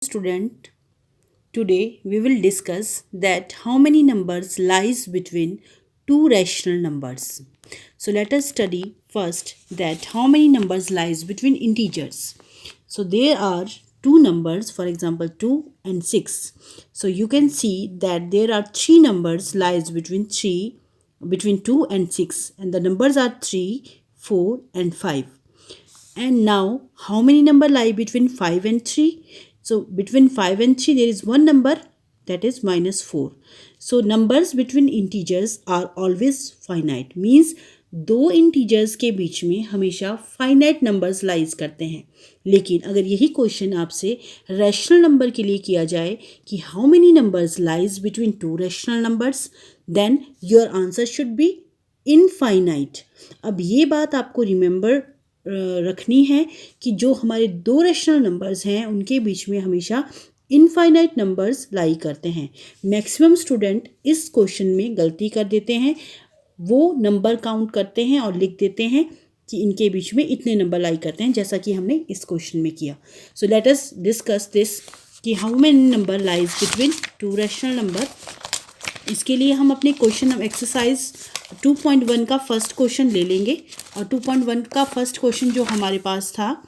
Student, today we will discuss that how many numbers lies between two rational numbers. So let us study first that how many numbers lies between integers. So there are two numbers, for example 2 and 6. So you can see that there are three numbers lies between 2 and 6, and the numbers are 3, 4 and 5. And now, how many number lie between 5 and 3? So, between 5 and 3, there is one number, that is -4. So, numbers between integers are always finite. Means दो integers के बीच में हमेशा finite numbers lies करते हैं. लेकिन अगर यही question आपसे रैशनल नंबर के लिए किया जाए कि how many numbers lies between two rational numbers, then your answer should be infinite. अब ये बात आपको रिमेंबर रखनी है कि जो हमारे दो रैशनल नंबर्स हैं उनके बीच में हमेशा इनफाइनाइट नंबर्स लाई करते हैं. मैक्सिमम स्टूडेंट इस क्वेश्चन में गलती कर देते हैं. वो नंबर काउंट करते हैं और लिख देते हैं कि इनके बीच में इतने नंबर लाई करते हैं, जैसा कि हमने इस क्वेश्चन में किया. So let us discuss this कि how many number lies between two rational number. इसके लिए हम अपने क्वेश्चन एक्सरसाइज 2.1 का फर्स्ट क्वेश्चन ले लेंगे. और 2.1 का फर्स्ट क्वेश्चन जो हमारे पास था,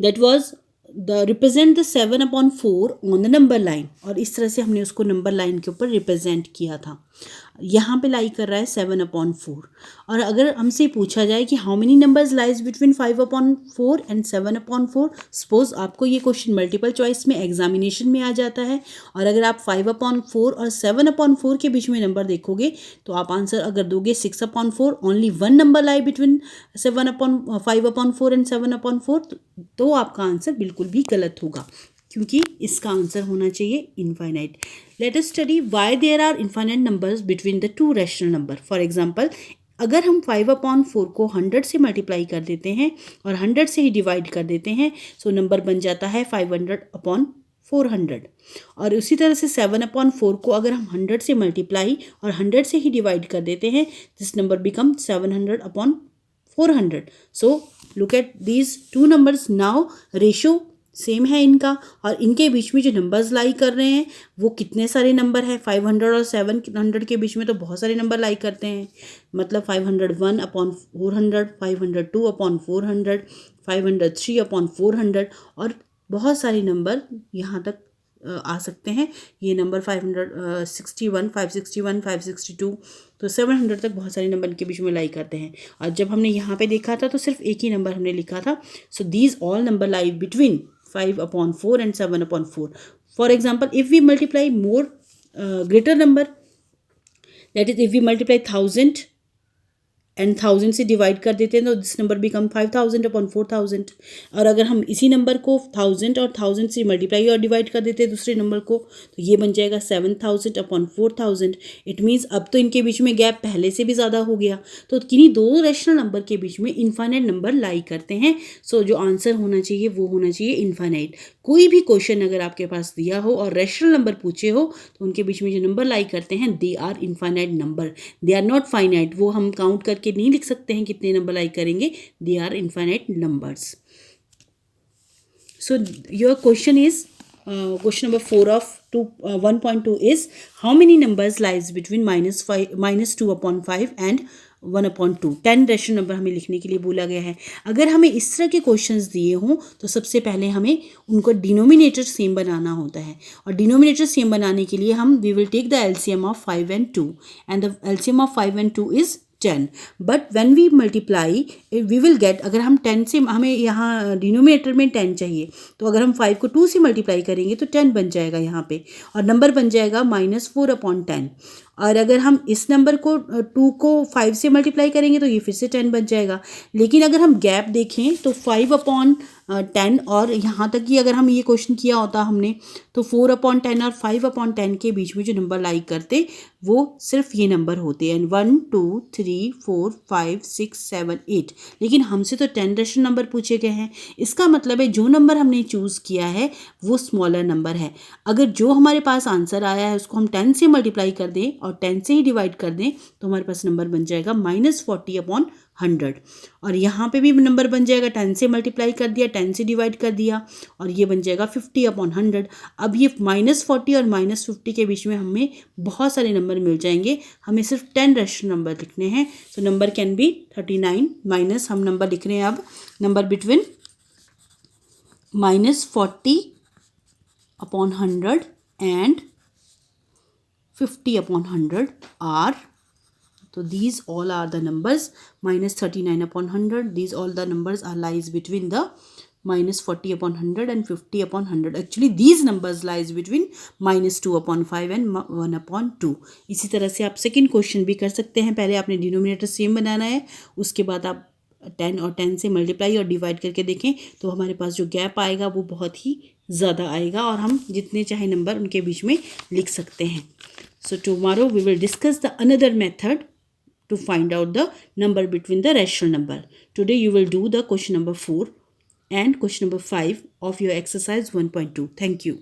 that was the represent the 7/4 on the number line. और इस तरह से हमने उसको नंबर लाइन के ऊपर रिप्रेजेंट किया था. यहाँ पे लाई कर रहा है 7/4. और अगर हमसे पूछा जाए कि how many numbers lies between 5/4 and 7/4, suppose आपको ये क्वेश्चन मल्टीपल चॉइस में एग्जामिनेशन में आ जाता है, और अगर आप 5/4 और 7/4 के बीच में नंबर देखोगे तो आप आंसर अगर दोगे 6/4, only one number lie between 5/4 and 7/4, तो आपका आंसर बिल्कुल भी गलत होगा, क्योंकि इसका आंसर होना चाहिए infinite. Let us study why there are infinite numbers between the two rational number. For example, अगर हम 5/4 को 100 से मल्टीप्लाई कर देते हैं और 100 से ही डिवाइड कर देते हैं, सो नंबर बन जाता है 500/400. और उसी तरह से 7/4 को अगर हम 100 से मल्टीप्लाई और 100 से ही डिवाइड कर देते हैं, this number become 700/400. So look at these two numbers. Now ratio same है इनका, और इनके बीच में जो नंबर्स लाई कर रहे हैं वो कितने सारे नंबर है. 500 और 700 के बीच में तो बहुत सारे नंबर लाई करते हैं. मतलब 501/400, 502/400, 503/400, और बहुत सारे नंबर यहाँ तक आ सकते हैं. ये नंबर 561, 561, 562, तो 700 तक बहुत सारे नंबर के बीच में लाई करते हैं. और जब हमने यहाँ पे देखा था तो सिर्फ एक ही नंबर हमने लिखा था. So these all number lie between 5/4 and 7/4. For example, if we multiply more greater number, that is if we multiply 1000 and 1000 से डिवाइड कर देते हैं तो दिस नंबर बिकम 5000/4000. और अगर हम इसी नंबर को 1000 और 1000 से मल्टीप्लाई और डिवाइड कर देते हैं दूसरे नंबर को, तो ये बन जाएगा 7000/4000. इट मीन्स अब तो इनके बीच में गैप पहले से भी ज़्यादा हो गया. तो किन्हीं दो रैशनल नंबर के बीच में इनफाइनाइट नंबर लाई करते हैं. सो जो आंसर होना चाहिए वो होना चाहिए इनफाइनाइट. कोई भी क्वेश्चन अगर आपके पास दिया हो और रैशनल नंबर पूछे हो तो उनके बीच में जो नंबर लाई करते हैं they are infinite number, they are not finite. वो हम काउंट करके नहीं लिख सकते हैं कितने नंबर लाई करेंगे. They are infinite numbers. So your question is question number 4 of 1.2 is how many numbers lies between -2/5 and 1/2. 10 rational number हमें लिखने के लिए बोला गया है. अगर हमें इस तरह के क्वेश्चंस दिए हों तो सबसे पहले हमें उनको डिनोमिनेटर सेम बनाना होता है. और डिनोमिनेटर सेम बनाने के लिए हम we will take the LCM of 5 and 2, and the LCM of 5 and 2 is 10. But when we multiply we will get, अगर हम 10 से, हमें यहाँ डिनोमिनेटर में 10 चाहिए, तो अगर हम 5 को 2 से मल्टीप्लाई करेंगे तो 10 बन जाएगा यहाँ पे, और नंबर बन जाएगा -4/10. और अगर हम इस नंबर को 2 को 5 से मल्टीप्लाई करेंगे तो ये फिर से 10 बन जाएगा. लेकिन अगर हम गैप देखें तो 5/10, और यहाँ तक कि अगर हम ये क्वेश्चन किया होता हमने तो 4/10 और 5/10 के बीच में जो नंबर लाई करते वो सिर्फ ये नंबर होते हैं, 1 2 3 4 5 6 7 8. लेकिन हमसे तो 10 रैशनल नंबर पूछे गए हैं. इसका मतलब है जो नंबर हमने चूज़ किया है वो स्मॉलर नंबर है. अगर जो हमारे पास आंसर आया है उसको हम 10 से मल्टीप्लाई कर दें और 10 से ही डिवाइड कर दें तो हमारे पास नंबर बन जाएगा -40/5. 100। और यहाँ पे भी नंबर बन जाएगा 10 से मल्टीप्लाई कर दिया, 10 से डिवाइड कर दिया और ये बन जाएगा 50/100। अब ये -40 और -50 के बीच में हमें बहुत सारे नंबर मिल जाएंगे, हमें सिर्फ 10 रेशनल नंबर लिखने हैं। So number can be 39 minus, हम नंबर लिख रहे हैं अब number between -40/100 and 50/100 are, so these all are the numbers -39/100. These all the numbers are lies between the -40/100 and 50/100. Actually these numbers lies between -2/5 and 1/2. इसी तरह से आप second question भी कर सकते हैं। पहले आपने डिनोमिनेटर सेम बनाना है, उसके बाद आप 10 और 10 से मल्टीप्लाई और डिवाइड करके देखें तो हमारे पास जो गैप आएगा वो बहुत ही ज़्यादा आएगा और हम जितने चाहे नंबर उनके बीच में लिख सकते हैं। So tomorrow we will discuss the another method to find out the number between the rational number. Today you will do the question number 4 and question number 5 of your exercise 1.2. Thank you.